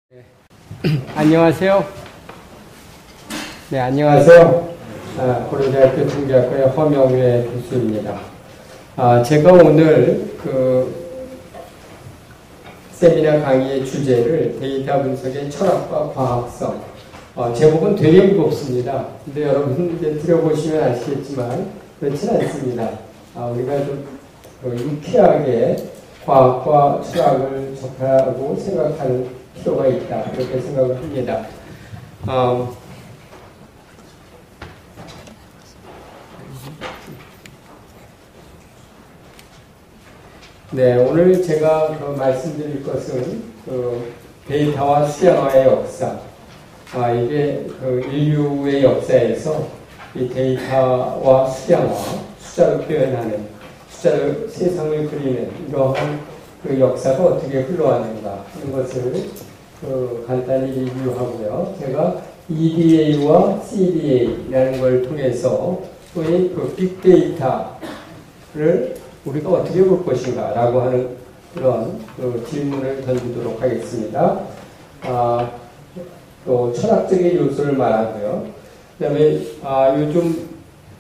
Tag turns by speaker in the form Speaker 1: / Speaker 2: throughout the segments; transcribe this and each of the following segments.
Speaker 1: 네. 안녕하세요. 네, 안녕하세요. 고려대학교 통계학과의 허명회 교수입니다. 제가 오늘 세미나 강의의 주제를 데이터 분석의 철학과 과학성. 제목은 되게 무겁습니다. 근데 여러분 이제 들어보시면 아시겠지만 그렇진 않습니다. 우리가 좀 유쾌하게 과학과 철학을 접하고 생각하는 필요가 있다. 그렇게 생각을 합니다. 네, 오늘 제가 말씀드릴 것은 데이터와 수량화의 역사. 이게 인류의 역사에서 이 데이터와 수량화, 숫자로 표현하는, 숫자로 세상을 그리는 이러한 역사가 어떻게 흘러왔는가 하는 것을 간단히 리뷰하고요. 제가 EDA와 CDA라는 걸 통해서 소위 빅데이터를 우리가 어떻게 볼 것인가 라고 하는 그런 질문을 던지도록 하겠습니다. 또 철학적인 요소를 말하고요. 그 다음에 요즘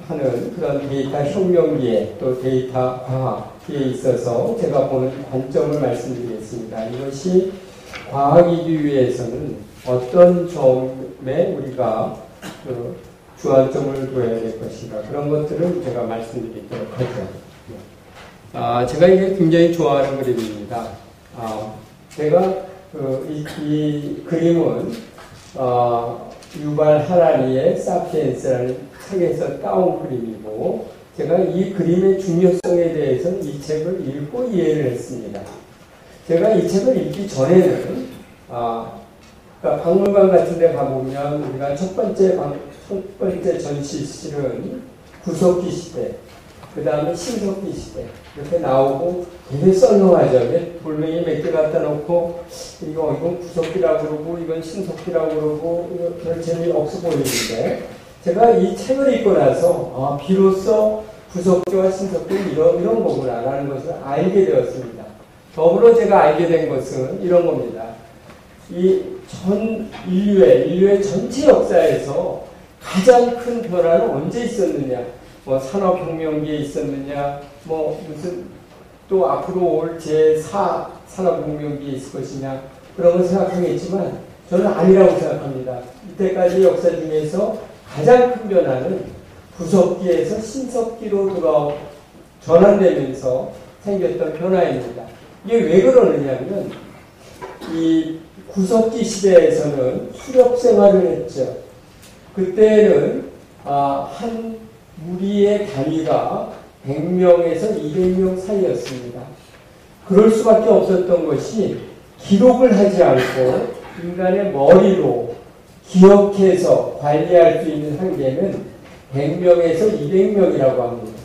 Speaker 1: 하는 그런 데이터 혁명기에 또 데이터 과학에 있어서 제가 보는 관점을 말씀드리겠습니다. 이것이 과학 이주위에서는 어떤 점에 우리가 주안점을 둬야 될 것인가 그런 것들을 제가 말씀드리도록 하죠. 제가 이게 굉장히 좋아하는 그림입니다. 제가 이 그림은 유발 하라리의 사피엔스라는 책에서 따온 그림이고 제가 이 그림의 중요성에 대해서는 이 책을 읽고 이해를 했습니다. 제가 이 책을 읽기 전에는 그러니까 박물관 같은 데 가보면 우리가 첫 번째 전시실은 구석기 시대, 그 다음에 신석기 시대 이렇게 나오고 되게 썰렁하죠. 돌멩이 몇 개 갖다 놓고 이건 구석기라고 그러고 이건 신석기라고 그러고 별 재미없어 보이는데 제가 이 책을 읽고 나서 비로소 구석기와 신석기는 이런 거구나 라는 것을 알게 되었습니다. 더불어 제가 알게 된 것은 이런 겁니다. 이 전 인류의 전체 역사에서 가장 큰 변화는 언제 있었느냐, 산업혁명기에 있었느냐, 무슨 또 앞으로 올 제4 산업혁명기에 있을 것이냐 그런 걸 생각하겠지만 저는 아니라고 생각합니다. 이때까지 역사 중에서 가장 큰 변화는 구석기에서 신석기로 전환되면서 생겼던 변화입니다. 이게 왜 그러느냐면 이 구석기 시대에서는 수렵 생활을 했죠. 그때는 한 무리의 단위가 100명에서 200명 사이였습니다. 그럴 수밖에 없었던 것이 기록을 하지 않고 인간의 머리로 기억해서 관리할 수 있는 한계는 100명에서 200명이라고 합니다.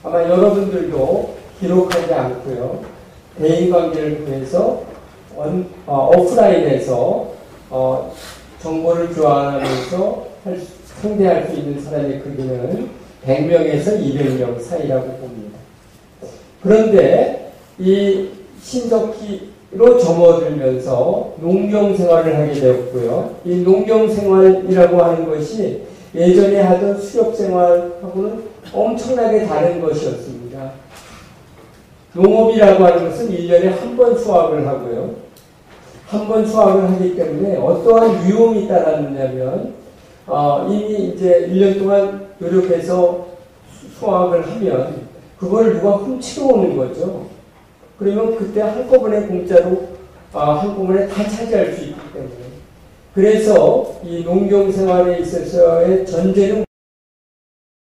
Speaker 1: 아마 여러분들도 기록하지 않고요. 대인관계를 통해서 오프라인에서 정보를 교환하면서 상대할 수 있는 사람의 크기는 100명에서 200명 사이라고 봅니다. 그런데 이 신석기로 접어들면서 농경생활을 하게 되었고요. 이 농경생활이라고 하는 것이 예전에 하던 수렵생활하고는 엄청나게 다른 것이었습니다. 농업이라고 하는 것은 1년에 한 번 수확을 하고요. 한 번 수확을 하기 때문에 어떠한 위험이 따랐느냐면 이미 이제 1년 동안 노력해서 수확을 하면 그걸 누가 훔치러 오는 거죠. 그러면 그때 한꺼번에 공짜로 한꺼번에 다 차지할 수 있기 때문에 그래서 이 농경생활에 있어서의 전제는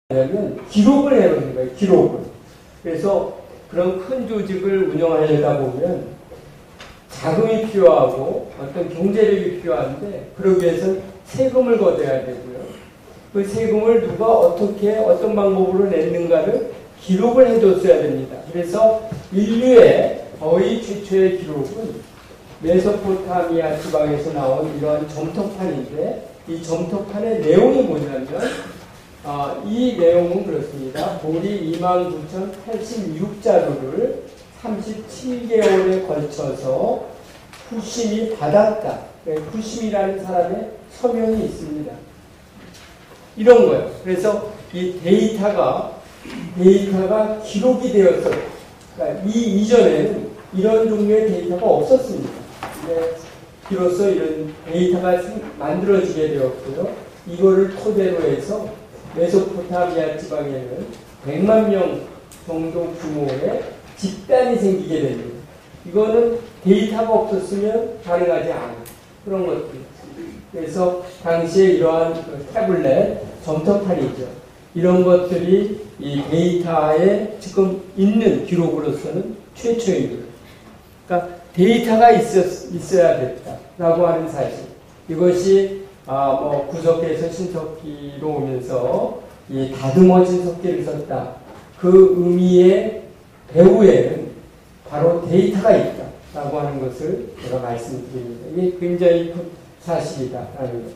Speaker 1: 뭐냐면 기록을 해놓는 거예요. 기록을. 그래서 그런 큰 조직을 운영하려다 보면 자금이 필요하고 어떤 경제력이 필요한데 그러기 위해서는 세금을 걷어야 되고요. 그 세금을 누가 어떻게 어떤 방법으로 냈는가를 기록을 해뒀어야 됩니다. 그래서 인류의 거의 최초의 기록은 메소포타미아 지방에서 나온 이러한 점토판인데 이 점토판의 내용이 뭐냐면 이 내용은 그렇습니다. 돌이 29,086자루를 37개월에 걸쳐서 후심이 받았다. 후심이라는 사람의 서명이 있습니다. 이런 거예요. 그래서 이 데이터가 기록이 되었어요. 그러니까 이전에는 이런 종류의 데이터가 없었습니다. 근데 비로소 이런 데이터가 만들어지게 되었고요. 이거를 토대로 해서 메소포타미아 지방에는 100만 명 정도 규모의 집단이 생기게 됩니다. 이거는 데이터가 없었으면 가능하지 않은 그런 것들. 그래서 당시에 이러한 태블릿, 점토판이죠. 이런 것들이 이 데이터에 지금 있는 기록으로서는 최초입니다. 그러니까 데이터가 있어야 됐다라고 하는 사실. 이것이 구석기에서 신석기로 오면서 이 다듬어 신석기를 썼다. 그 의미의 배후에는 바로 데이터가 있다라고 하는 것을 제가 말씀드립니다. 이게 굉장히 큰 사실이다라는 거죠.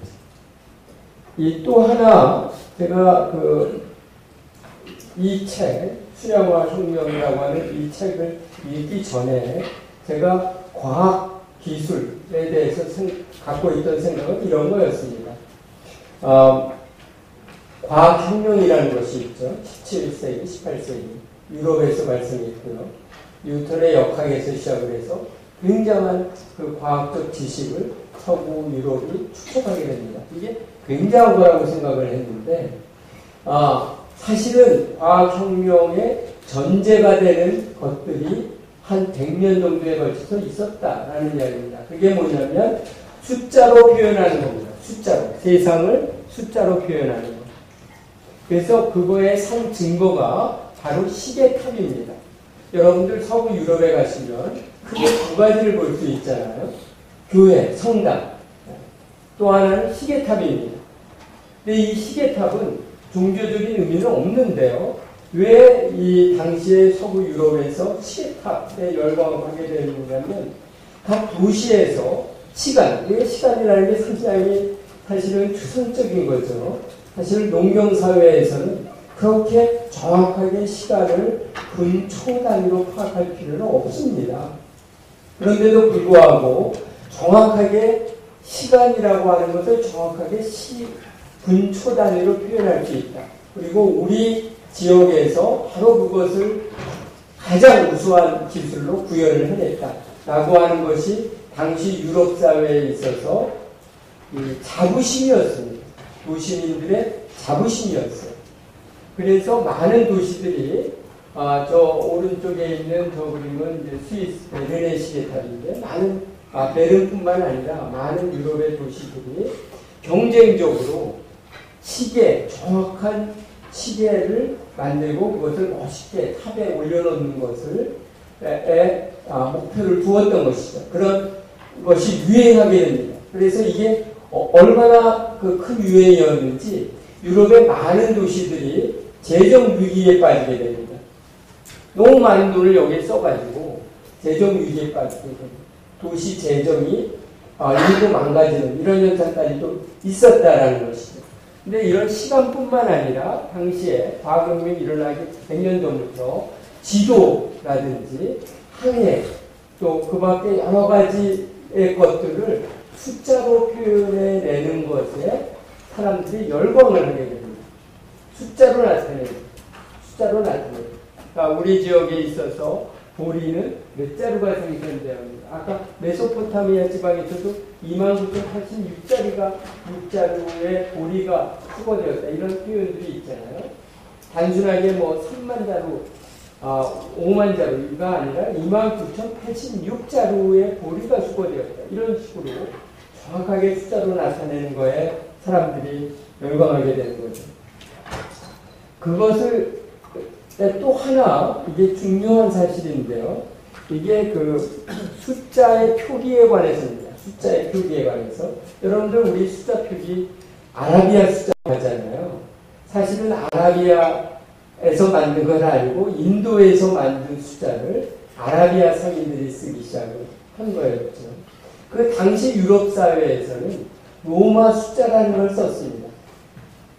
Speaker 1: 이 또 하나 제가 이 책 수양화 혁명이라고 하는 이 책을 읽기 전에 제가 과학 기술에 대해서 갖고 있던 생각은 이런 거였습니다. 과학혁명이라는 것이 있죠. 17세기, 18세기 유럽에서 발생했고요. 뉴턴의 역학에서 시작을 해서 굉장한 그 과학적 지식을 서구 유럽이 축적하게 됩니다. 이게 굉장한 거라고 생각을 했는데 사실은 과학혁명의 전제가 되는 것들이 한 100년 정도에 걸쳐서 있었다라는 이야기입니다. 그게 뭐냐면 숫자로 표현하는 겁니다. 숫자로. 세상을 숫자로 표현하는 것. 그래서 그거의 산 증거가 바로 시계탑입니다. 여러분들 서구 유럽에 가시면 크게 두 가지를 볼 수 있잖아요. 교회, 성당. 또 하나는 시계탑입니다. 근데 이 시계탑은 종교적인 의미는 없는데요. 왜 이 당시에 서구 유럽에서 시계탑에 열광을 하게 되느냐면 각 도시에서 왜 시간이라는 게 상당히 사실은 추상적인 거죠. 사실 농경사회에서는 그렇게 정확하게 시간을 분, 초 단위로 파악할 필요는 없습니다. 그런데도 불구하고 정확하게 시간이라고 하는 것을 정확하게 분, 초 단위로 표현할 수 있다. 그리고 우리 지역에서 바로 그것을 가장 우수한 기술로 구현을 해냈다라고 하는 것이 당시 유럽 사회에 있어서 자부심이었습니다. 도시민들의 자부심이었어요. 그래서 많은 도시들이 저 오른쪽에 있는 저 그림은 이제 스위스 베른의 시계탑인데 베른뿐만 아니라 많은 유럽의 도시들이 경쟁적으로 정확한 시계를 만들고 그것을 멋있게 탑에 올려놓는 것을 목표를 두었던 것이죠. 그런 것이 유행하게 됩니다. 그래서 이게 얼마나 큰 유행이었는지 유럽의 많은 도시들이 재정 위기에 빠지게 됩니다. 너무 많은 돈을 여기에 써가지고 재정 위기에 빠지게 됩니다. 도시 재정이 일부 망가지는 이런 현상까지도 있었다라는 것이죠. 근데 이런 시간뿐만 아니라 당시에 과학혁명이 일어나기 100년 전부터 지도라든지 항해 또 그 밖에 여러 가지의 것들을 숫자로 표현해내는 것에 사람들이 열광을 하게 됩니다. 숫자로 나타내는. 그러니까 우리 지역에 있어서 보리는 몇 자루가 생산되어 합니다. 아까 메소포타미아 지방에서도 29,086자리가 6자루의 보리가 수거되었다. 이런 표현들이 있잖아요. 단순하게 3만 자루, 5만 자루가 아니라 29,086자루의 보리가 수거되었다. 이런 식으로 정확하게 숫자로 나타내는 거에 사람들이 열광하게 되는 거죠. 그것을 또 하나 이게 중요한 사실인데요. 이게 숫자의 표기에 관해서입니다. 숫자의 표기에 관해서 여러분들 우리 숫자 표기 아라비아 숫자 하잖아요. 사실은 아라비아에서 만든 건 아니고 인도에서 만든 숫자를 아라비아 상인들이 쓰기 시작한 거였죠. 그 당시 유럽 사회에서는 로마 숫자라는 걸 썼습니다.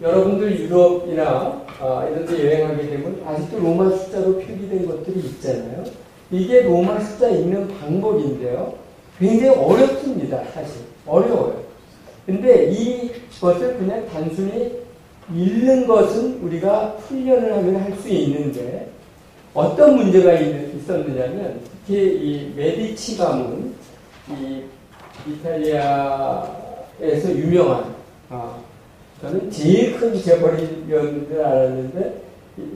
Speaker 1: 여러분들 유럽이나 이런 데 여행하게 되면 아직도 로마 숫자로 표기된 것들이 있잖아요. 이게 로마 숫자 읽는 방법인데요. 굉장히 어렵습니다. 사실 어려워요. 근데 이것을 그냥 단순히 읽는 것은 우리가 훈련을 하면 할 수 있는데 어떤 문제가 있었느냐면 특히 이 메디치 가문, 이 이탈리아에서 유명한 저는 제일 큰 재벌이었는 줄 알았는데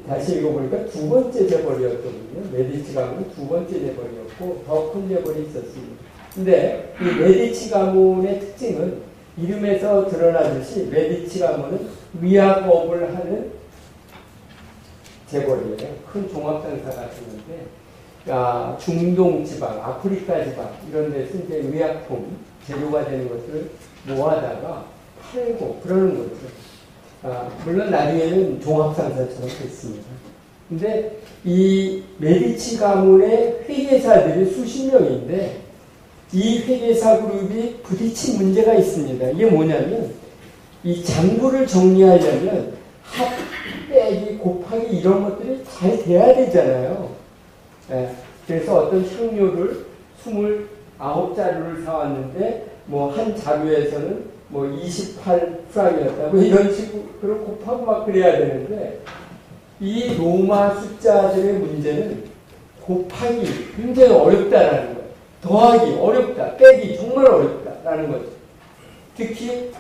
Speaker 1: 다시 읽어보니까 두 번째 재벌이었거든요. 메디치 가문은 두 번째 재벌이었고 더 큰 재벌이 있었습니다. 근데 이 메디치 가문의 특징은 이름에서 드러나듯이 메디치 가문은 의약업을 하는 재벌이에요. 큰 종합상사 같은 건데 중동 지방, 아프리카 지방 이런 데서 이제 의약품 재료가 되는 것들을 모아다가 팔고 그러는 거죠. 물론 나중에는 종합상사처럼 됐습니다. 근데 이 메디치 가문의 회계사들이 수십 명인데 이 회계사 그룹이 부딪힌 문제가 있습니다. 이게 뭐냐면 이 장부를 정리하려면 합, 빼기, 곱하기 이런 것들이 잘 돼야 되잖아요. 그래서 어떤 향료를 29자루를 사왔는데 뭐 한 자루에서는 뭐 28프랑이었다. 뭐 이런 식으로 곱하고 막 그래야 되는데 이 로마 숫자들의 문제는 곱하기 굉장히 어렵다라는 거예요. 더하기 어렵다. 빼기 정말 어렵다라는 거죠. 특히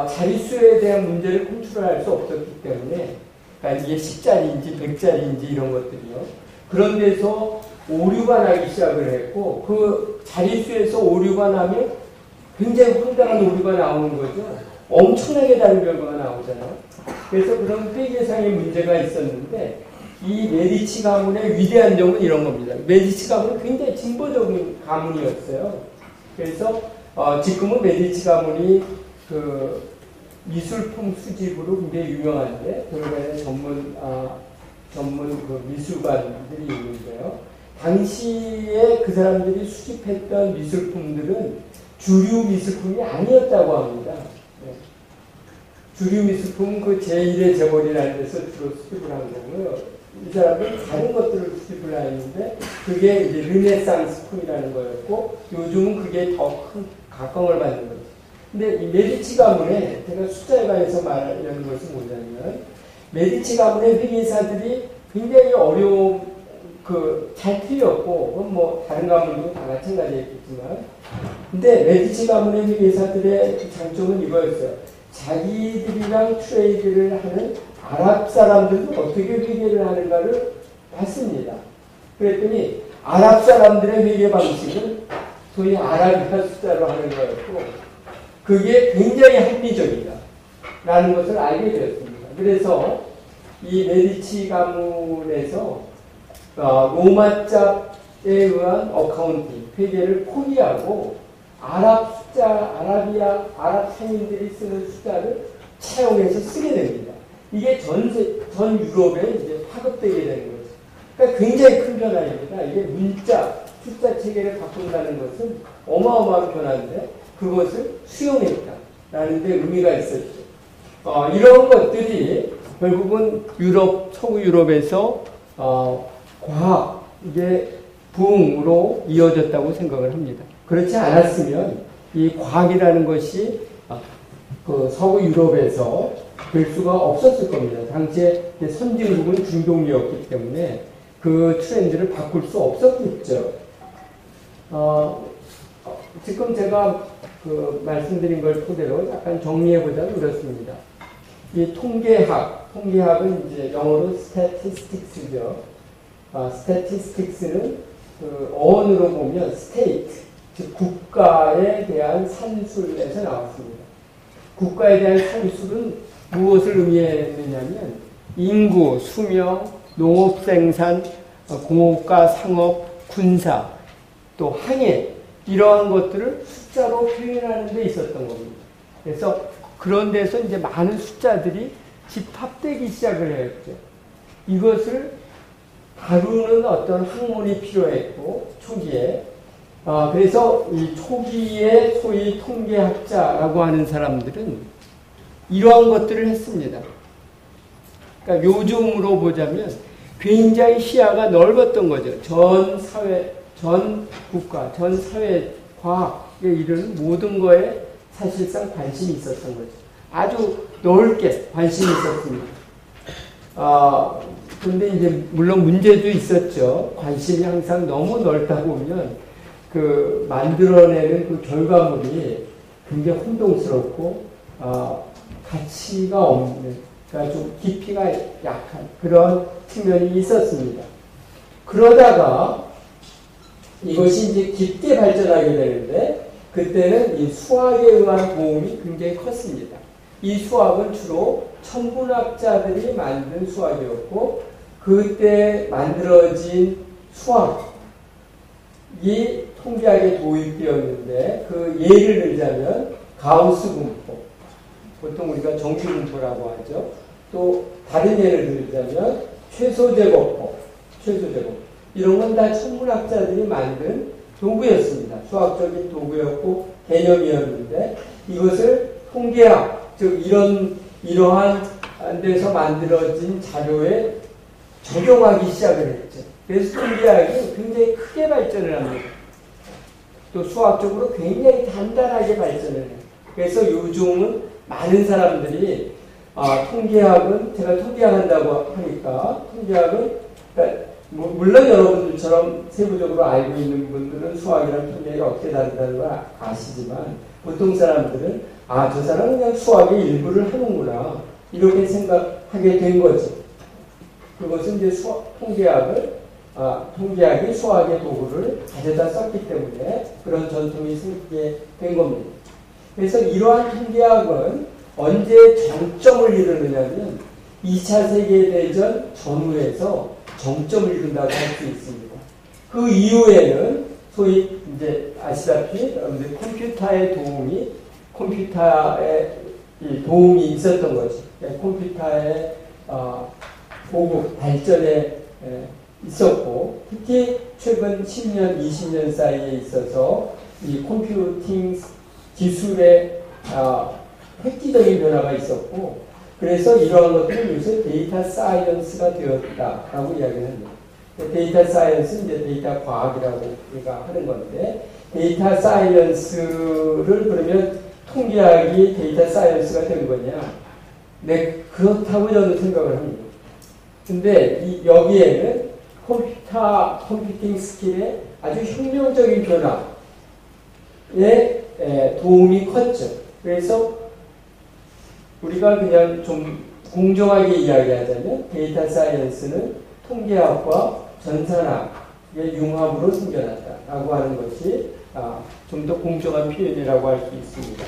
Speaker 1: 자릿수에 대한 문제를 컨트롤할 수 없었기 때문에 그러니까 이게 10자리인지 100자리인지 이런 것들이요. 그런 데서 오류가 나기 시작을 했고 그 자릿수에서 오류가 나면 굉장히 황당한 오류가 나오는 거죠. 엄청나게 다른 결과가 나오잖아요. 그래서 그런 회계상의 문제가 있었는데 이 메디치 가문의 위대한 점은 이런 겁니다. 메디치 가문은 굉장히 진보적인 가문이었어요. 그래서 지금은 메디치 가문이 그 미술품 수집으로 굉장히 유명한데 그러면 전문 그 미술관들이 있는데요. 당시에 그 사람들이 수집했던 미술품들은 주류 미술품이 아니었다고 합니다. 주류 미술품은 그 제1의 재벌이라는 데서 주로 수집을 한 거고요. 이 사람들은 다른 것들을 수집을 했는데 그게 이제 르네상스품이라는 거였고 요즘은 그게 더 큰 각광을 받는 거죠. 근데 이 메디치 가문에 제가 숫자에 관해서 말하려는 것은 뭐냐면 메디치 가문의 회계사들이 굉장히 잘 틀렸고 그건 뭐 다른 가문도 다 마찬가지였겠지만 근데 메디치 가문의 회계사들의 장점은 이거였어요. 자기들이랑 트레이드를 하는 아랍 사람들도 어떻게 회계를 하는가를 봤습니다. 그랬더니 아랍 사람들의 회계 방식은 소위 아라비아 숫자로 하는 거였고 그게 굉장히 합리적이다 라는 것을 알게 되었습니다. 그래서 이 메디치 가문에서 로마자에 의한 어카운팅, 회계를 포기하고 아랍 상인들이 쓰는 숫자를 차용해서 쓰게 됩니다. 이게 전 유럽에 이제 파급되게 되는 거죠. 그러니까 굉장히 큰 변화입니다. 이게 숫자 체계를 바꾼다는 것은 어마어마한 변화인데 그것을 수용했다라는 데 의미가 있었죠. 이런 것들이 결국은 서구 유럽에서 과학의 부흥으로 이어졌다고 생각을 합니다. 그렇지 않았으면 이 과학이라는 것이 그 서구 유럽에서 될 수가 없었을 겁니다. 당시에 선진국은 중동이었기 때문에 그 트렌드를 바꿀 수 없었겠죠. 지금 제가 말씀드린 걸 토대로 약간 정리해보자면 이렇습니다. 이 통계학은 이제 영어로 statistics죠. statistics는 그 어원으로 보면 state, 즉 국가에 대한 산술에서 나왔습니다. 국가에 대한 산술은 무엇을 의미했느냐면 인구, 수명, 농업 생산, 공업과 상업, 군사, 또 항해 이러한 것들을 숫자로 표현하는 데 있었던 겁니다. 그래서 그런 데서 이제 많은 숫자들이 집합되기 시작을 했죠. 이것을 다루는 어떤 학문이 필요했고 초기에 그래서 이 초기에 소위 통계학자라고 하는 사람들은 이러한 것들을 했습니다. 그러니까 요즘으로 보자면 굉장히 시야가 넓었던 거죠. 전 사회 전 국가, 전 사회, 과학에 이르는 모든 거에 사실상 관심이 있었던 거죠. 아주 넓게 관심이 있었습니다. 근데 이제 물론 문제도 있었죠. 관심이 항상 너무 넓다 보면 그 만들어내는 그 결과물이 굉장히 혼동스럽고 가치가 없는, 그러니까 좀 깊이가 약한 그런 측면이 있었습니다. 그러다가 이것이 이제 깊게 발전하게 되는데 그때는 이 수학에 의한 도움이 굉장히 컸습니다. 이 수학은 주로 천문학자들이 만든 수학이었고 그때 만들어진 수학이 통계학에 도입되었는데 그 예를 들자면 가우스 분포, 보통 우리가 정규 분포라고 하죠. 또 다른 예를 들자면 최소제곱법, 이런 건 다 천문학자들이 만든 도구였습니다. 수학적인 도구였고 개념이었는데 이것을 통계학, 즉 이러한 데서 만들어진 자료에 적용하기 시작을 했죠. 그래서 통계학이 굉장히 크게 발전을 합니다. 또 수학적으로 굉장히 단단하게 발전을 해요. 그래서 요즘은 많은 사람들이 통계학은, 제가 통계학 한다고 하니까 통계학은, 그러니까 물론 여러분들처럼 세부적으로 알고 있는 분들은 수학이랑 통계가 어떻게 다르다는 걸 아시지만 보통 사람들은 저 사람은 그냥 수학의 일부를 하는구나 이렇게 생각하게 된 거죠. 그것은 이제 통계학이 수학의 도구를 가져다 썼기 때문에 그런 전통이 생기게 된 겁니다. 그래서 이러한 통계학은 언제 정점을 이루느냐면 2차 세계대전 전후에서 정점을 이룬다고 할 수 있습니다. 그 이후에는 소위 이제 아시다시피 여러분들 컴퓨터의 도움이 있었던 거죠. 컴퓨터의 보급 발전에 있었고 특히 최근 10년, 20년 사이에 있어서 이 컴퓨팅 기술의 획기적인 변화가 있었고 그래서 이러한 것들은 요새 데이터 사이언스가 되었다라고 이야기를 합니다. 데이터 사이언스는 이제 데이터 과학이라고 우리가 하는 건데 데이터 사이언스를 그러면 통계학이 데이터 사이언스가 된 거냐? 네, 그렇다고 저는 생각을 합니다. 근데 여기에는 컴퓨팅 스킬의 아주 혁명적인 변화에 도움이 컸죠. 그래서 우리가 그냥 좀 공정하게 이야기하자면 데이터 사이언스는 통계학과 전산학의 융합으로 생겨났다라고 하는 것이 좀 더 공정한 표현이라고 할 수 있습니다.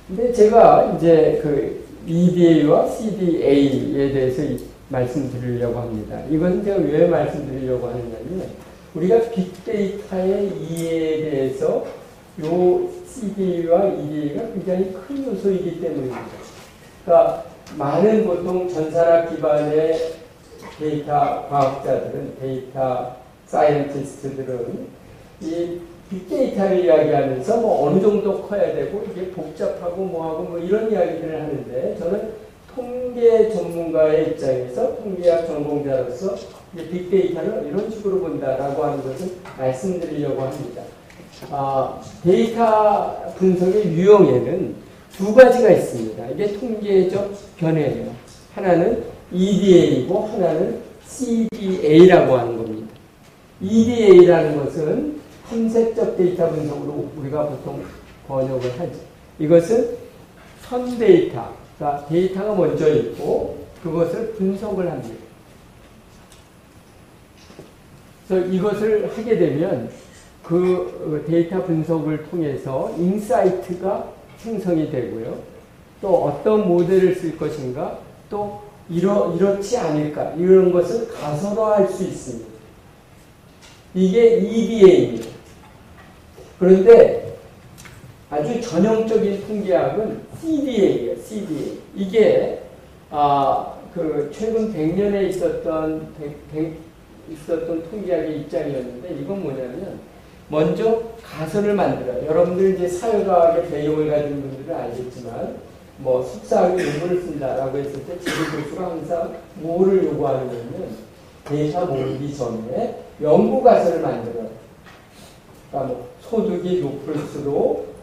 Speaker 1: 근데 제가 이제 그 EDA와 CDA에 대해서 말씀드리려고 합니다. 이건 제가 왜 말씀드리려고 하느냐면 우리가 빅데이터의 이해에 대해서 요 CDA와 EDA가 굉장히 큰 요소이기 때문입니다. 그러니까 많은 보통 전산학 기반의 데이터 과학자들은, 데이터 사이언티스트들은 이 빅데이터를 이야기하면서 뭐 어느 정도 커야 되고 이게 복잡하고 뭐하고 뭐 이런 이야기들을 하는데 저는 통계 전문가의 입장에서 통계학 전공자로서 빅데이터를 이런 식으로 본다라고 하는 것을 말씀드리려고 합니다. 데이터 분석의 유형에는 두 가지가 있습니다. 이게 통계적 견해예요. 하나는 EDA이고 하나는 CDA라고 하는 겁니다. EDA라는 것은 탐색적 데이터 분석으로 우리가 보통 번역을 하죠. 이것은 선 데이터, 그러니까 데이터가 먼저 있고 그것을 분석을 합니다. 그래서 이것을 하게 되면 그 데이터 분석을 통해서 인사이트가 생성이 되고요. 또 어떤 모델을 쓸 것인가, 또 이렇지 않을까, 이런 것을 가설화할 수 있습니다. 이게 EDA입니다. 그런데 아주 전형적인 통계학은 CDA예요. CDA. 이게 그 최근 100년에 있었던 통계학의 입장이었는데 이건 뭐냐면 먼저 가설을 만들어요. 여러분들 이제 사회과학의 배경을 가진 분들은 알겠지만 뭐 석사학위 논문을 쓴다라고 했을 때 지도 교수가 항상 뭐를 요구하느냐면 데이터 모으기 전에 연구 가설을 만들어요. 그러니까 뭐 소득이 높을수록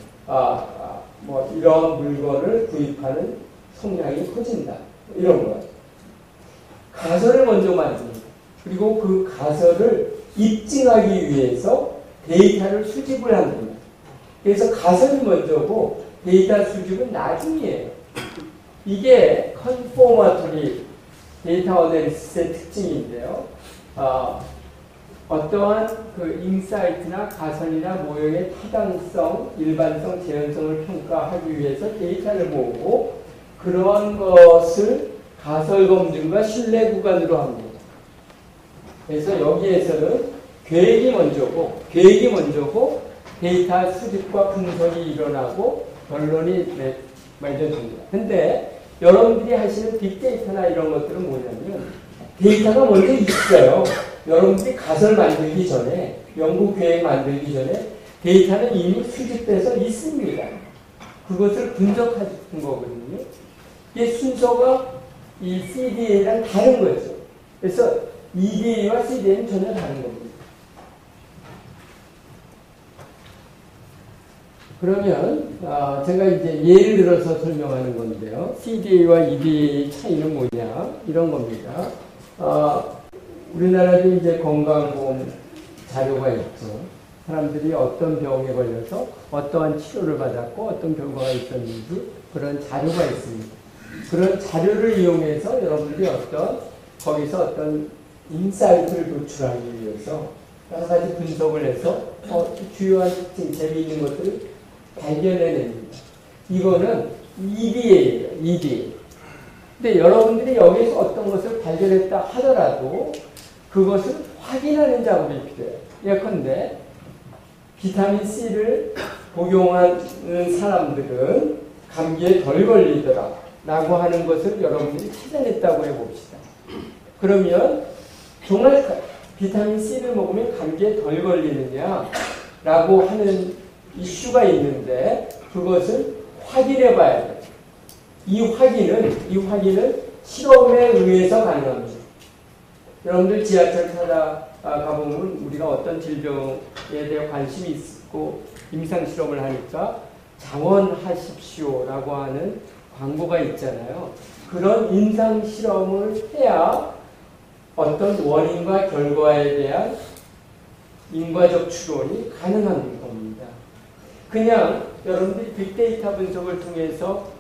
Speaker 1: 뭐 이런 물건을 구입하는 성향이 커진다. 이런 거예요. 가설을 먼저 만듭니다. 그리고 그 가설을 입증하기 위해서 데이터를 수집을 합니다. 그래서 가설이 먼저고 데이터 수집은 나중이에요. 이게 컨포머토리 데이터 어널리시스의 특징인데요. 어떠한 그 인사이트나 가설이나 모형의 타당성, 일반성, 재현성을 평가하기 위해서 데이터를 모으고 그런 것을 가설 검증과 신뢰 구간으로 합니다. 그래서 여기에서는 계획이 먼저고 데이터 수집과 분석이 일어나고 결론이 맺어집니다. 근데 여러분들이 하시는 빅데이터나 이런 것들은 뭐냐면 데이터가 먼저 있어요. 여러분들이 가설 만들기 전에, 연구 계획 만들기 전에 데이터는 이미 수집돼서 있습니다. 그것을 분석하는 거거든요. 이게 순서가 이 CDA랑 다른 거죠. 그래서 EDA와 CDA는 전혀 다른 겁니다. 그러면 제가 이제 예를 들어서 설명하는 건데요. CDA와 EDA의 차이는 뭐냐? 이런 겁니다. 우리나라도 이제 건강보험 자료가 있죠. 사람들이 어떤 병에 걸려서 어떠한 치료를 받았고 어떤 결과가 있었는지 그런 자료가 있습니다. 그런 자료를 이용해서 여러분들이 거기서 어떤 인사이트를 도출하기 위해서 여러 가지 분석을 해서 주요한 특징, 재미있는 것들을 발견해냅니다. 이거는 EDA예요. EDA. 근데 여러분들이 여기서 어떤 것을 발견했다 하더라도 그것을 확인하는 작업이 필요해요. 예컨대 비타민 C를 복용하는 사람들은 감기에 덜 걸리더라 라고 하는 것을 여러분들이 찾아냈다고 해봅시다. 그러면 정말 비타민 C를 먹으면 감기에 덜 걸리느냐 라고 하는 이슈가 있는데 그것을 확인해 봐야 돼요. 이 확인은 실험에 의해서 가능합니다. 여러분들 지하철 타다 가보면 우리가 어떤 질병에 대해 관심이 있고 임상실험을 하니까 장원하십시오라고 하는 광고가 있잖아요. 그런 임상실험을 해야 어떤 원인과 결과에 대한 인과적 추론이 가능한 겁니다. 그냥 여러분들이 빅데이터 분석을 통해서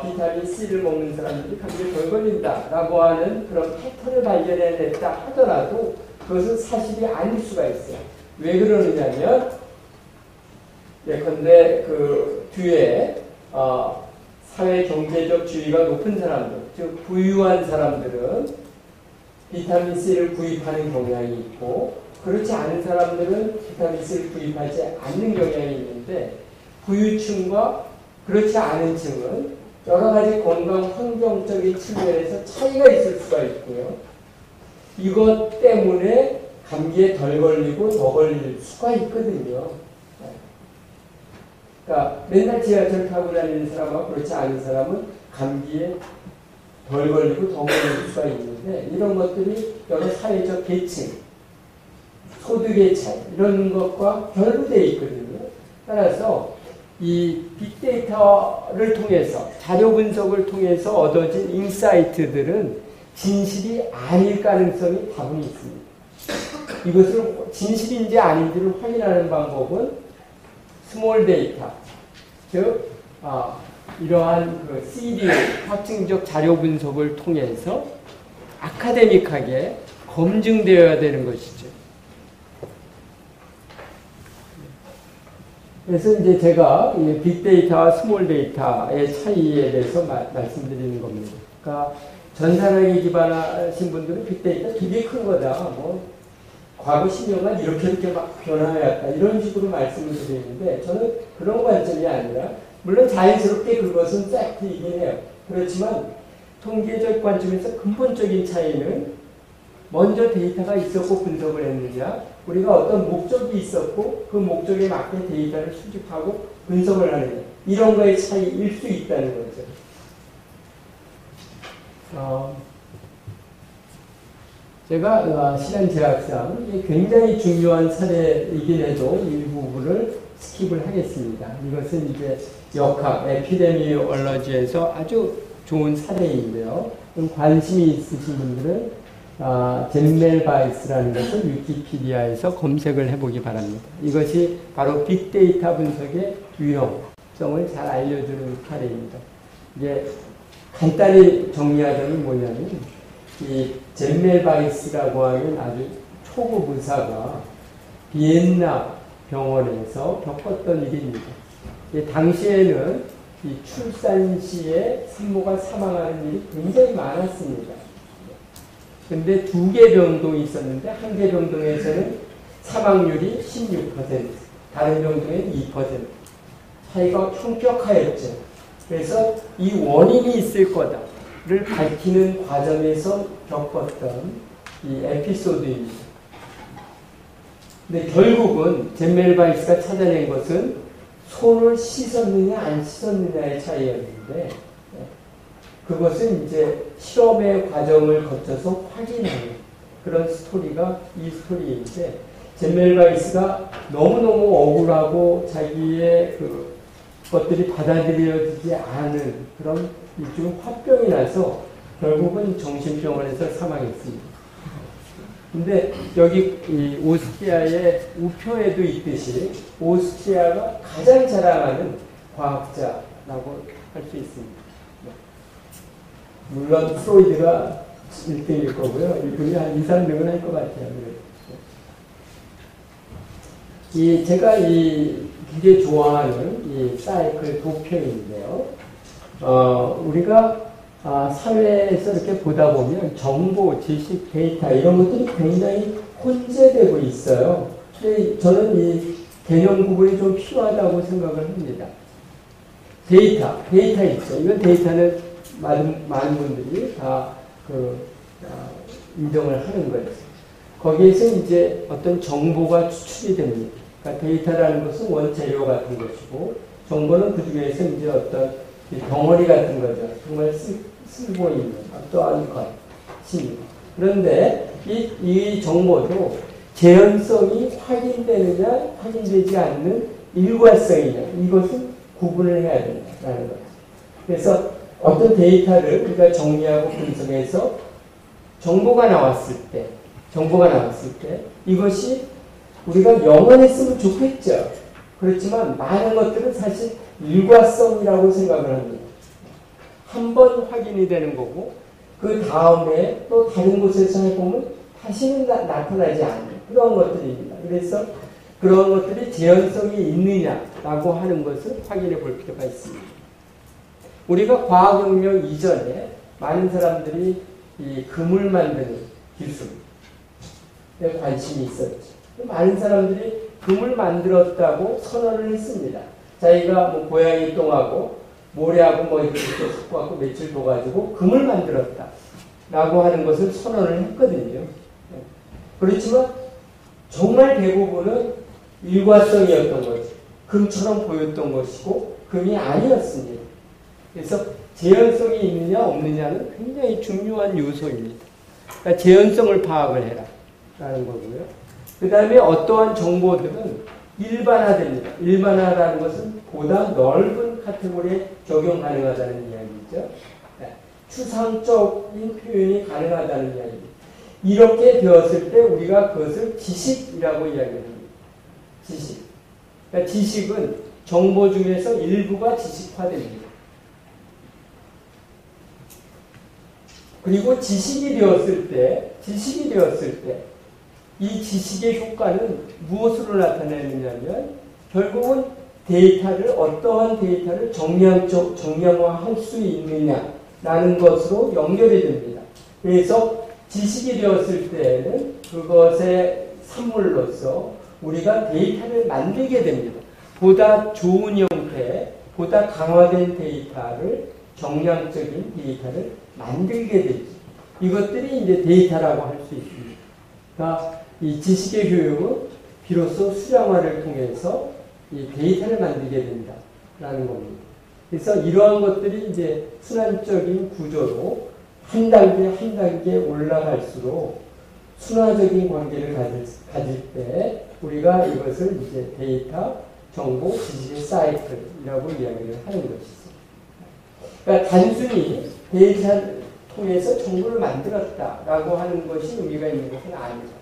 Speaker 1: 비타민 C를 먹는 사람들이 감기에 덜 걸린다라고 하는 그런 패턴을 발견해냈다 하더라도 그것은 사실이 아닐 수가 있어요. 왜 그러느냐면 예컨대 그 뒤에 사회 경제적 지위가 높은 사람들, 즉 부유한 사람들은 비타민 C를 구입하는 경향이 있고 그렇지 않은 사람들은 비타민 C를 구입하지 않는 경향이 있는데 부유층과 그렇지 않은 층은 여러 가지 건강 환경적인 측면에서 차이가 있을 수가 있고요. 이것 때문에 감기에 덜 걸리고 더 걸릴 수가 있거든요. 그러니까 맨날 지하철 타고 다니는 사람하고 그렇지 않은 사람은 감기에 덜 걸리고 더 걸릴 수가 있는데 이런 것들이 여러 사회적 계층, 소득의 차이 이런 것과 결부되어 있거든요. 따라서 이 빅데이터를 통해서 자료 분석을 통해서 얻어진 인사이트들은 진실이 아닐 가능성이 다분히 있습니다. 이것을 진실인지 아닌지를 확인하는 방법은 스몰 데이터, 즉 이러한 그 CDA 확증적 자료 분석을 통해서 아카데믹하게 검증되어야 되는 것이죠. 그래서 이제 제가 빅데이터와 스몰 데이터의 차이에 대해서 말씀드리는 겁니다. 그러니까 전산학에 기반하신 분들은 빅데이터 되게 큰 거다. 뭐 과거 10년간 이렇게 막 변화해왔다. 이런 식으로 말씀을 드리는데 저는 그런 관점이 아니라 물론 자연스럽게 그것은 팩트이긴 해요. 그렇지만 통계적 관점에서 근본적인 차이는 먼저 데이터가 있었고 분석을 했느냐, 우리가 어떤 목적이 있었고 그 목적에 맞게 데이터를 수집하고 분석을 하느냐, 이런 거의 차이일 수 있다는 거죠. 제가 시간 제약상 이게 굉장히 중요한 사례이긴 해도 일부분을 스킵을 하겠습니다. 이것은 이제 역학, 에피데미올로지에서 아주 좋은 사례인데요. 관심이 있으신 분들은 젠멜바이스라는 것을 위키피디아에서 검색을 해보기 바랍니다. 이것이 바로 빅데이터 분석의 유형성을 잘 알려주는 사례입니다. 이게 간단히 정리하자면 뭐냐면 이 젠멜바이스라고 하는 아주 초급 의사가 비엔나 병원에서 겪었던 일입니다. 당시에는 이 출산 시에 산모가 사망하는 일이 굉장히 많았습니다. 근데 두 개 병동이 있었는데 한 개 병동에서는 사망률이 16%, 다른 병동에는 2%. 차이가 현격하였죠. 그래서 이 원인이 있을 거다를 밝히는 과정에서 겪었던 이 에피소드입니다. 근데 결국은 젠멜바이스가 찾아낸 것은 손을 씻었느냐 안 씻었느냐의 차이였는데 그것은 이제 실험의 과정을 거쳐서 확인하는 그런 스토리가 이 스토리인데 젠멜바이스가 너무너무 억울하고 자기의 것들이 받아들여지지 않은 그런 일종의 화병이 나서 결국은 정신병원에서 사망했습니다. 근데 여기 이 오스트리아의 우표에도 있듯이 오스트리아가 가장 자랑하는 과학자라고 할 수 있습니다. 물론 프로이드가 1등일 거고요. 이분이 한 2, 3등은 할 것 같아요. 제가 굉장히 좋아하는 이 사이클 도표인데요. 우리가 사회에서 이렇게 보다 보면 정보, 지식, 데이터 이런 것들이 굉장히 혼재되고 있어요. 저는 이 개념 구분이 좀 필요하다고 생각을 합니다. 데이터 있죠. 이건 데이터는 많은 분들이 다 인정을 하는 거예요. 거기에서 이제 어떤 정보가 추출이 됩니다. 그러니까 데이터라는 것은 원재료 같은 것이고 정보는 그 중에서 이제 어떤 덩어리 같은 거죠. 정말 쓸고 있는 어떠한 것입니다. 그런데 이 정보도 재현성이 확인되느냐 확인되지 않는 일관성이냐 이것은 구분을 해야 된다는 거죠. 그래서 어떤 데이터를 우리가 정리하고 분석해서 정보가 나왔을 때 이것이 우리가 영원했으면 좋겠죠. 그렇지만 많은 것들은 사실 일과성이라고 생각을 합니다. 한 번 확인이 되는 거고 그 다음에 또 다른 곳에서 해보면 다시는 나타나지 않는 그런 것들입니다. 그래서 그런 것들이 재현성이 있느냐라고 하는 것을 확인해 볼 필요가 있습니다. 우리가 과학혁명 이전에 많은 사람들이 이 금을 만드는 기술에 관심이 있었죠. 많은 사람들이 금을 만들었다고 선언을 했습니다. 자기가 뭐 고양이 똥하고 모래하고 뭐 이렇게 섞어갖고 며칠 둬가지고 금을 만들었다. 라고 하는 것을 선언을 했거든요. 그렇지만 정말 대부분은 일과성이었던 거죠. 금처럼 보였던 것이고 금이 아니었습니다. 그래서 재현성이 있느냐 없느냐는 굉장히 중요한 요소입니다. 그러니까 재현성을 파악을 해라. 라는 거고요. 그 다음에 어떠한 정보들은 일반화됩니다. 일반화라는 것은 보다 넓은 카테고리에 적용 가능하다는 이야기죠. 추상적인 표현이 가능하다는 이야기입니다. 이렇게 되었을 때 우리가 그것을 지식이라고 이야기합니다. 지식. 그러니까 지식은 정보 중에서 일부가 지식화됩니다. 그리고 지식이 되었을 때 이 지식의 효과는 무엇으로 나타내느냐면 결국은 어떠한 데이터를 정량화할 수 있느냐라는 것으로 연결이 됩니다. 그래서 지식이 되었을 때에는 그것의 산물로서 우리가 데이터를 만들게 됩니다. 보다 좋은 형태, 보다 강화된 데이터를 정량적인 데이터를 만들게 되죠. 이것들이 이제 데이터라고 할 수 있습니다. 그러니까 이 지식의 효용은 비로소 수량화를 통해서 이 데이터를 만들게 된다라는 겁니다. 그래서 이러한 것들이 이제 순환적인 구조로 한 단계 올라갈수록 순화적인 관계를 가질 때 우리가 이것을 이제 데이터, 정보, 지식의 사이클이라고 이야기를 하는 것이죠. 그러니까 단순히 데이터를 통해서 정보를 만들었다라고 하는 것이 의미가 있는 것은 아니다.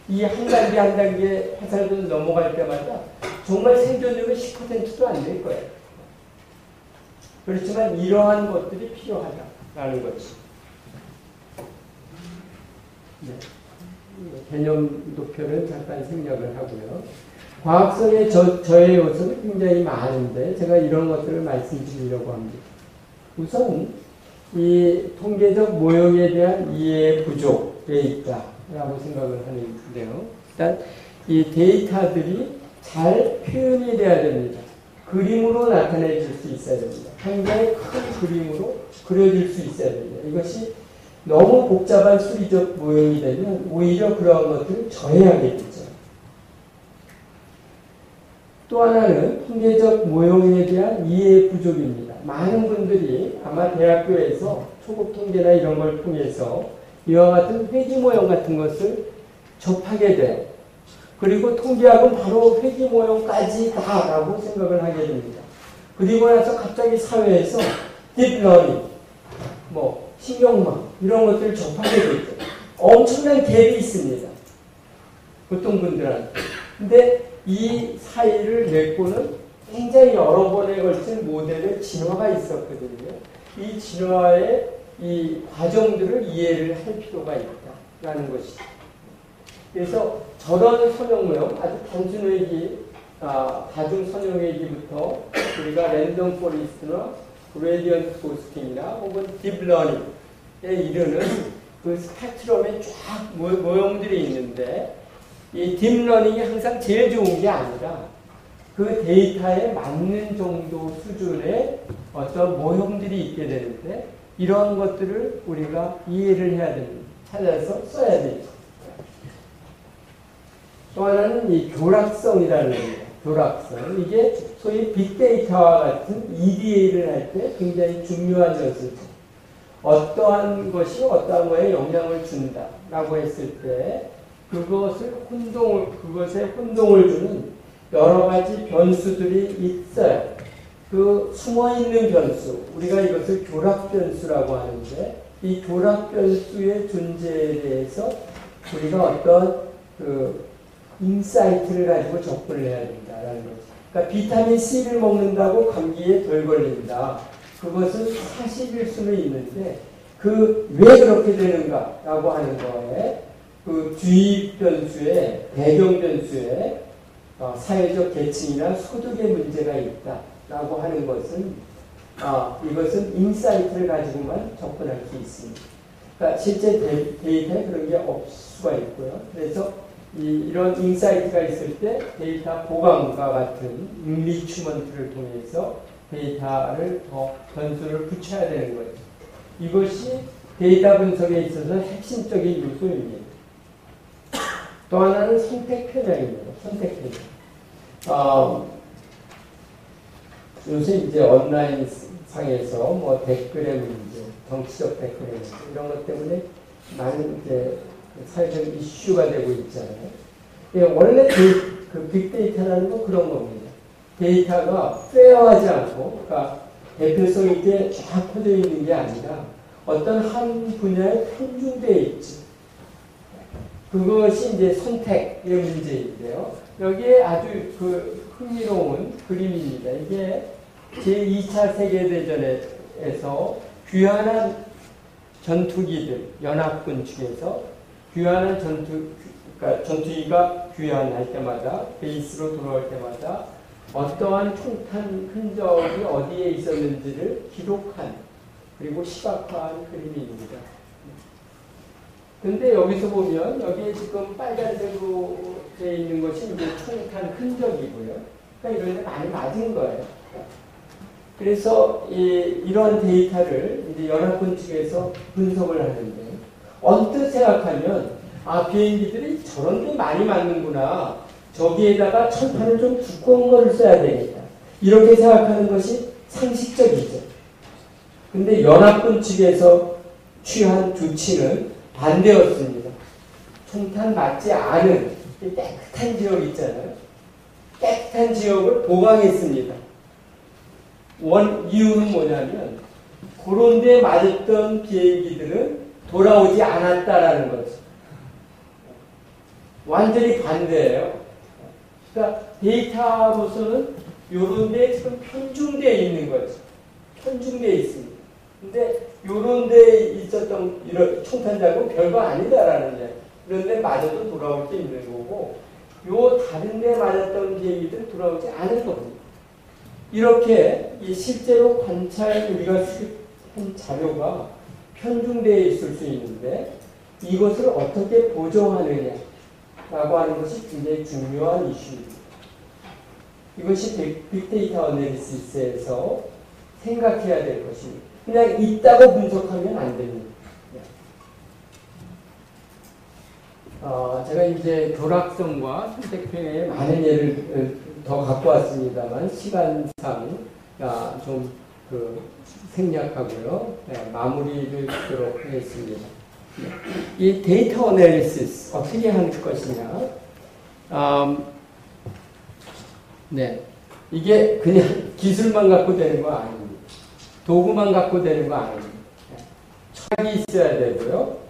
Speaker 1: 이 한 단계 한 단계 화살표를 넘어갈 때마다 정말 생존율은 10%도 안 될 거예요. 그렇지만 이러한 것들이 필요하다라는 거지. 네. 개념 도표는 잠깐 생략을 하고요. 과학성의 저의 요소는 굉장히 많은데 제가 이런 것들을 말씀드리려고 합니다. 우선 이 통계적 모형에 대한 이해 부족에 있다라고 생각을 하는데요. 일단 이 데이터들이 잘 표현이 돼야 됩니다. 그림으로 나타내질 수 있어야 됩니다. 굉장히 큰 그림으로 그려질 수 있어야 됩니다. 이것이 너무 복잡한 수리적 모형이 되면 오히려 그러한 것들을 저해하게 되죠. 또 하나는 통계적 모형에 대한 이해 부족입니다. 많은 분들이 아마 대학교에서 초급 통계나 이런 걸 통해서 이와 같은 회귀 모형 같은 것을 접하게 돼요. 그리고 통계학은 바로 회귀 모형까지다라고 생각을 하게 됩니다. 그리고 나서 갑자기 사회에서 딥러닝, 신경망 이런 것들을 접하게 되죠. 엄청난 갭이 있습니다. 보통 분들한테. 근데 이 사이를 메꾸는 굉장히 여러 번에 걸친 모델의 진화가 있었거든요. 이 진화의 이 과정들을 이해를 할 필요가 있다라는 것이죠. 그래서 저런 선형모형, 아주 단순회기, 다중 선형회기부터 우리가 랜덤 포리스트나 그레디언트 고스팅이나 혹은 딥러닝에 이르는 그 스펙트럼에 쫙 모형들이 있는데 이 딥러닝이 항상 제일 좋은 게 아니라 그 데이터에 맞는 정도 수준의 어떤 모형들이 있게 되는데 이러한 것들을 우리가 이해를 해야 됩니다. 찾아서 써야 되죠. 또 하나는 이 교락성이라는 겁니다. 교락성. 이게 소위 빅데이터와 같은 EDA를 할 때 굉장히 중요한 요소죠. 어떠한 것이 어떠한 거에 영향을 준다라고 했을 때 그것에 혼동을 주는 여러 가지 변수들이 있어요. 그 숨어있는 변수, 우리가 이것을 교락 변수라고 하는데 이 교락 변수의 존재에 대해서 우리가 어떤 인사이트를 가지고 접근을 해야 된다라는 거죠. 그러니까 비타민 C를 먹는다고 감기에 덜 걸린다. 그것은 사실일 수는 있는데 왜 그렇게 되는가라고 하는 거에 그 주의 변수에 배경 변수에 사회적 계층이나 소득의 문제가 있다라고 하는 것은 이것은 인사이트를 가지고만 접근할 수 있습니다. 그러니까 실제 데이터에 그런 게 없을 수가 있고요. 그래서 이런 인사이트가 있을 때 데이터 보강과 같은 인리추먼트를 통해서 데이터를 더 변수를 붙여야 되는 거죠. 이것이 데이터 분석에 있어서 핵심적인 요소입니다. 또 하나는 선택 편향입니다. 선택 편향. 요새 이제 온라인 상에서 댓글의 문제, 정치적 댓글의 문제 이런 것 때문에 많은 이제 사회적 이슈가 되고 있잖아요. 예, 원래 그 빅데이터라는 건 그런 겁니다. 데이터가 페어하지 않고, 그러니까 대표성 있게 쫙 퍼져 있는 게 아니라 어떤 한 분야에 편중되어 있지. 그것이 이제 선택의 문제인데요. 여기에 아주 흥미로운 그림입니다. 이게 제2차 세계대전에서 귀환한 전투기들, 연합군 측에서 귀환한 그러니까 전투기가 귀환할 때마다, 베이스로 돌아올 때마다 어떠한 총탄 흔적이 어디에 있었는지를 기록한, 그리고 시각화한 그림입니다. 근데 여기서 보면, 여기에 지금 빨간색으로 되어 있는 것이 이제 총탄 흔적이고요. 그러니까 이런 데 많이 맞은 거예요. 그래서 이러한 데이터를 이제 연합군 측에서 분석을 하는데, 언뜻 생각하면, 비행기들이 저런 데 많이 맞는구나. 저기에다가 철판을 좀 두꺼운 거를 써야 되겠다. 이렇게 생각하는 것이 상식적이죠. 근데 연합군 측에서 취한 조치는 반대였습니다. 총탄 맞지 않은 깨끗한 지역 있잖아요. 깨끗한 지역을 보강했습니다. 이유는 뭐냐면 그런 데 맞았던 비행기들은 돌아오지 않았다라는 거죠. 완전히 반대예요. 그러니까 데이터로서는 요런 데 지금 편중되어 있는 거죠. 편중되어 있습니다. 근데 요런 데 있었던 이런 총탄자고 별거 아니다라는 게 그런 데 맞아도 돌아올 게 있는 거고 요 다른 데 맞았던 비행기들은 돌아오지 않을 겁니다. 이렇게 이 실제로 관찰 우리가 수집한 자료가 편중되어 있을 수 있는데 이것을 어떻게 보정하느냐라고 하는 것이 굉장히 중요한 이슈입니다. 이것이 빅데이터 어널리시스에서 생각해야 될 것입니다. 그냥 있다고 분석하면 안 됩니다. 제가 이제 교락성과 선택표에 많은 예를 더 갖고 왔습니다만 시간상 좀 생략하고요. 마무리를 하도록 하겠습니다. 이 데이터 어널리시스 어떻게 하는 것이냐? 이게 그냥 기술만 갖고 되는 거 아닙니다. 도구만 갖고 되는 거 아닙니다. 철학이 있어야 되고요.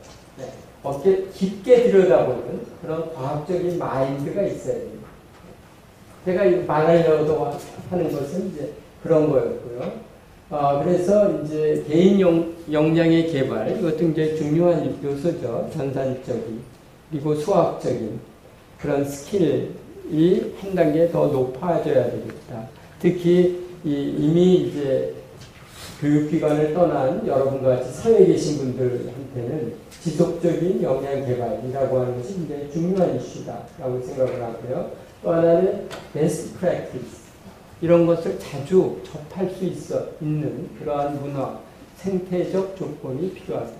Speaker 1: 어깨 깊게 들여다보는 그런 과학적인 마인드가 있어야 됩니다. 제가 말하려고 하는 것은 이제 그런 거였고요. 그래서 이제 개인 역량의 개발, 이것도 이제 중요한 요소죠. 전산적인, 그리고 수학적인 그런 스킬이 한 단계 더 높아져야 되겠다. 특히 이미 이제 교육기관을 떠난 여러분과 같이 사회에 계신 분들한테는 지속적인 역량 개발이라고 하는 것이 굉장히 중요한 이슈다라고 생각을 하고요. 또 하나는 베스트 프랙티스. 이런 것을 자주 접할 수 있는 그러한 문화, 생태적 조건이 필요하다.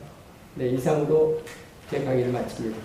Speaker 1: 이상으로 제 강의를 마칩니다.